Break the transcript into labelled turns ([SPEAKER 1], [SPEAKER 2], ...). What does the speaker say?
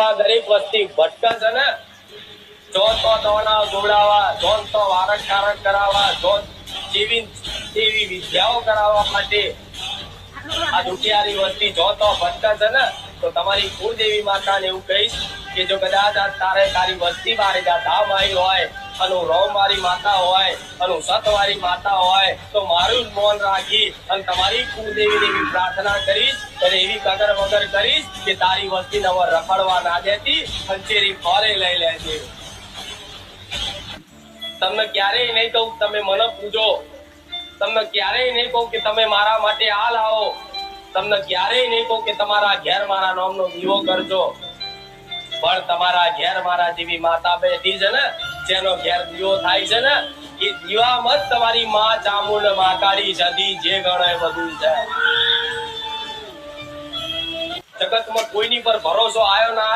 [SPEAKER 1] આ ગરીબ વસ્તી ભટકે છે ને, જો તો દોણા ગોળાવા, જો તો વારક કારક કરાવવા, જો જેવી વિદ્યાઓ કરાવવા માટે આ દુખિયારી વસ્તી જો તો ભટકે છે ને, તો તમારી કુળદેવી માતાને એવું કહીશ કે જો કદાચ તારે તારી વસ્તી મારી ધામ આવી હોય અને રોમ વાળી માતા હોય અને સતવાળી માતા હોય તો મારું જ મૌન રાખી અને તમારી કુળદેવીને એવી પ્રાર્થના કરીશ અને એવી કદર વગર કરીશ કે તારી વસ્તીને હવે રખડવા ના દેતી ખંચેરી ફોરે લઈ લેજે. તમને ક્યારેય નહીં કહું તમે મને પૂજો, તમને ક્યારેય નહીં કહું કે તમે મારા માટે આ લાવો, તમને ક્યારેય નહીં કહું કે તમારા ઘેર મારા નામનો દીવો કરજો, પણ તમારા ઘેર મારા જેવી માતા બેઠી છે ને, જેનો ઘેર દીવો થાય છે ને, એ દીવામાં જ તમારી માં ચામુંડ માકાળી સદી જે ગણે બધું છે. જગતમાં કોઈની પર ભરોસો આવ્યો ના